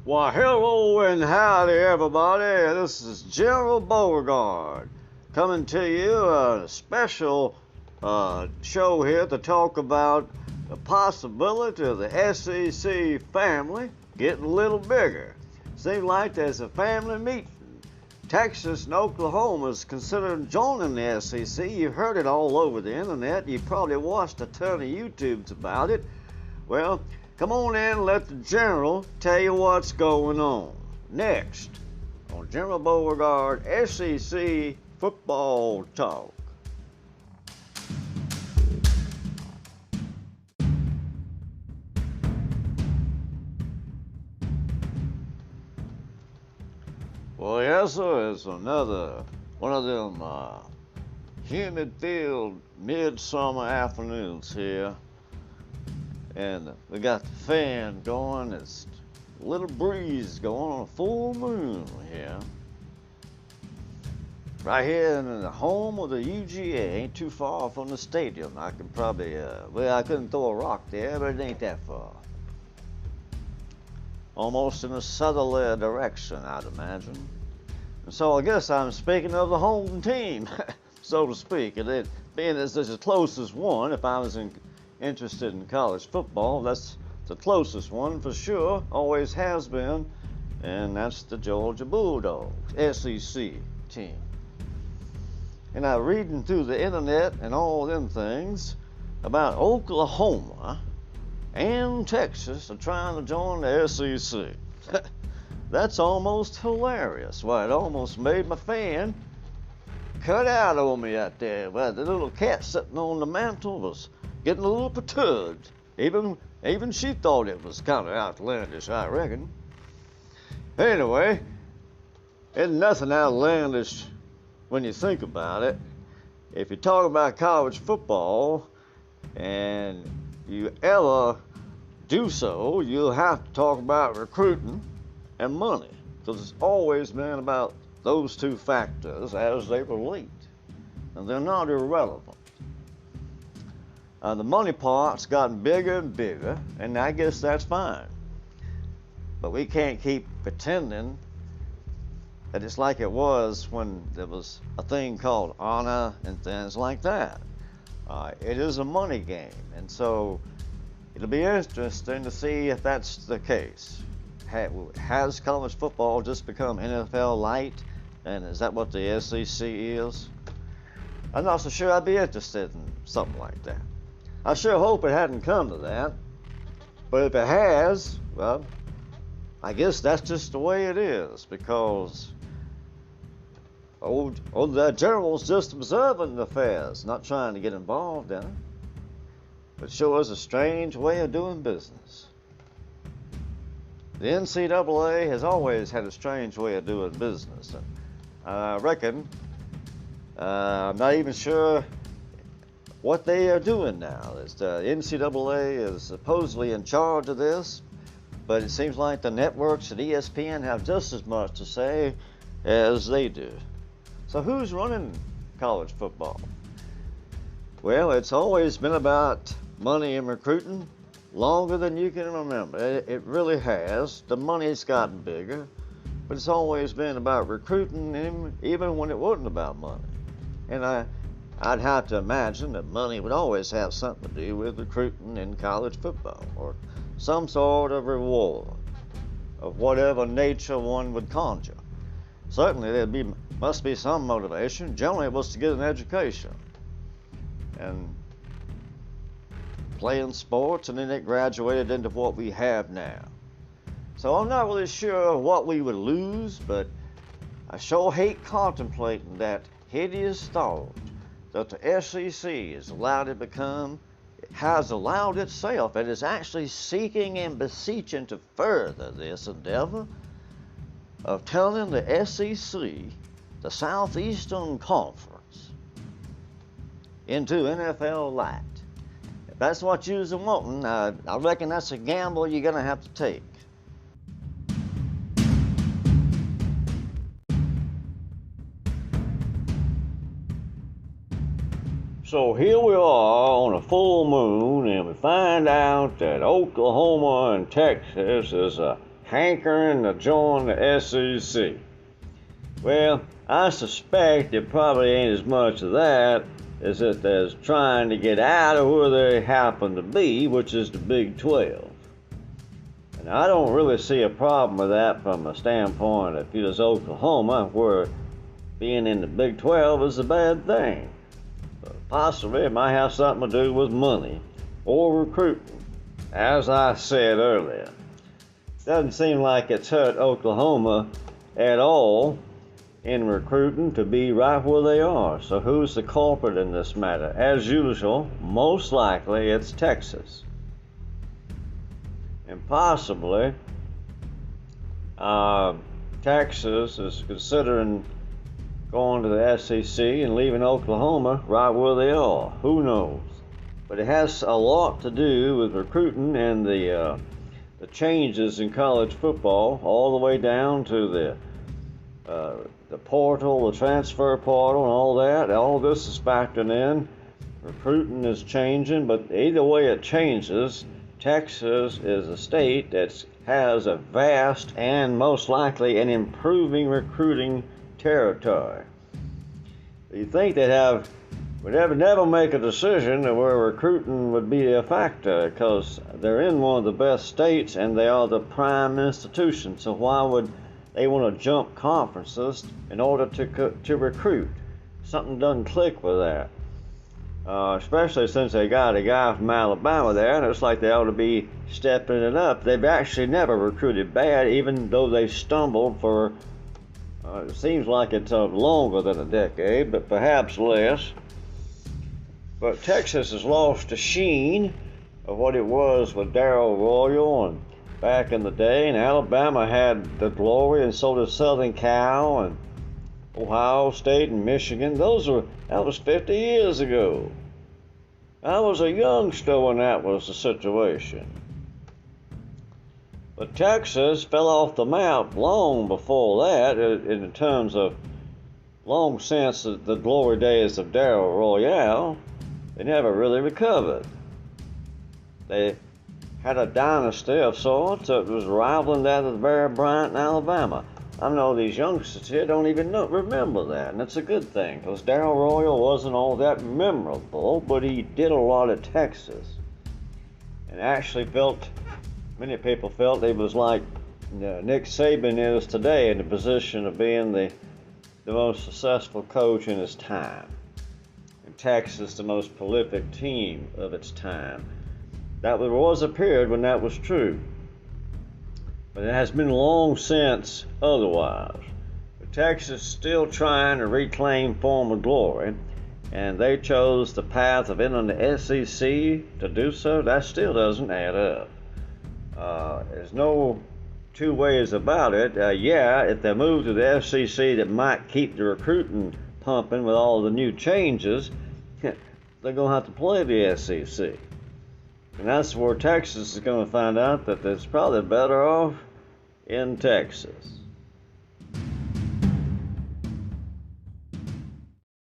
Why, hello and howdy, everybody. This is General Beauregard coming to you a special show here to talk about the possibility of the SEC family getting a little bigger. Seems like there's a family meeting. Texas and Oklahoma is considering joining the SEC. You've heard it all over the internet. You probably watched a ton of YouTubes about it. Well, come on in and let the General tell you what's going on. Next, on General Beauregard SEC Football Talk. Well, yes, sir, it's another one of them humid-filled midsummer afternoons here. And we got the fan going, it's a little breeze going on a full moon here. Right here in the home of the UGA, ain't too far from the stadium. I can probably, I couldn't throw a rock there, but it ain't that far. Almost in a southerly direction, I'd imagine. And so I guess I'm speaking of the home team, so to speak. And it being as the closest one, if I was interested in college football, that's the closest one for sure, always has been, and that's the Georgia Bulldogs, SEC team. And I'm reading through the internet and all them things about Oklahoma and Texas are trying to join the SEC. That's almost hilarious. Why, it almost made my fan cut out on me out there. Well, the little cat sitting on the mantle was getting a little perturbed. Even she thought it was kind of outlandish, I reckon. Anyway, it's nothing outlandish when you think about it. If you talk about college football and you ever do so, you'll have to talk about recruiting and money, because it's always been about those two factors as they relate, and they're not irrelevant. The money part's gotten bigger and bigger, and I guess that's fine. But we can't keep pretending that it's like it was when there was a thing called honor and things like that. It is a money game, and so it'll be interesting to see if that's the case. Has college football just become NFL light, and is that what the SEC is? I'm not so sure I'd be interested in something like that. I sure hope it hadn't come to that, but if it has, well, I guess that's just the way it is, because the General's just observing the affairs, not trying to get involved in it. It sure is a strange way of doing business. The NCAA has always had a strange way of doing business. And I reckon, I'm not even sure what they are doing now. The NCAA is supposedly in charge of this, but it seems like the networks at ESPN have just as much to say as they do. So who's running college football? Well, it's always been about money and recruiting longer than you can remember. It really has. The money's gotten bigger, but it's always been about recruiting, even when it wasn't about money. And I'd have to imagine that money would always have something to do with recruiting in college football, or some sort of reward of whatever nature one would conjure. Certainly there must be some motivation. Generally it was to get an education and playing sports, and then it graduated into what we have now. So I'm not really sure what we would lose, but I sure hate contemplating that hideous thought that the SEC has allowed itself, and is actually seeking and beseeching to further this endeavor of turning the SEC, the Southeastern Conference, into NFL light. If that's what you're wanting, I reckon that's a gamble you're gonna have to take. So here we are on a full moon, and we find out that Oklahoma and Texas is hankering to join the SEC. Well, I suspect it probably ain't as much of that as that they're trying to get out of where they happen to be, which is the Big 12. And I don't really see a problem with that from a standpoint if it is Oklahoma, where being in the Big 12 is a bad thing. But possibly it might have something to do with money or recruiting. As I said earlier, doesn't seem like it's hurt Oklahoma at all in recruiting to be right where they are. So who's the culprit in this matter? As usual, most likely it's Texas. And possibly Texas is considering going to the SEC and leaving Oklahoma right where they are. Who knows? But it has a lot to do with recruiting and the changes in college football, all the way down to the portal, the transfer portal, and all that. All this is factoring in. Recruiting is changing, but either way it changes, Texas is a state that has a vast and most likely an improving recruiting territory. You think they'd never make a decision where recruiting would be a factor, because they're in one of the best states and they are the prime institution. So why would they want to jump conferences in order to recruit? Something doesn't click with that. Especially since they got a guy from Alabama there, and it's like they ought to be stepping it up. They've actually never recruited bad, even though they stumbled for, it seems like it's longer than a decade, but perhaps less. But Texas has lost the sheen of what it was with Darrell Royal and back in the day, and Alabama had the glory, and so did Southern Cal and Ohio State and Michigan. That was 50 years ago. I was a youngster when that was the situation. But Texas fell off the map long before that, in terms of long since the glory days of Darrell Royale. They never really recovered. They had a dynasty of sorts that was rivaling that of Bear Bryant in Alabama. I know these youngsters here don't even remember that, and it's a good thing, because Darrell Royal wasn't all that memorable, but he did a lot at Texas. And actually many people felt he was like Nick Saban is today, in the position of being the most successful coach in his time. And Texas, the most prolific team of its time. There was a period when that was true. But it has been long since otherwise. But Texas is still trying to reclaim former glory, and they chose the path of entering the SEC to do so. That still doesn't add up. There's no two ways about it. If they move to the SEC, that might keep the recruiting pumping with all the new changes. They're going to have to play the SEC. And that's where Texas is going to find out that it's probably better off in Texas.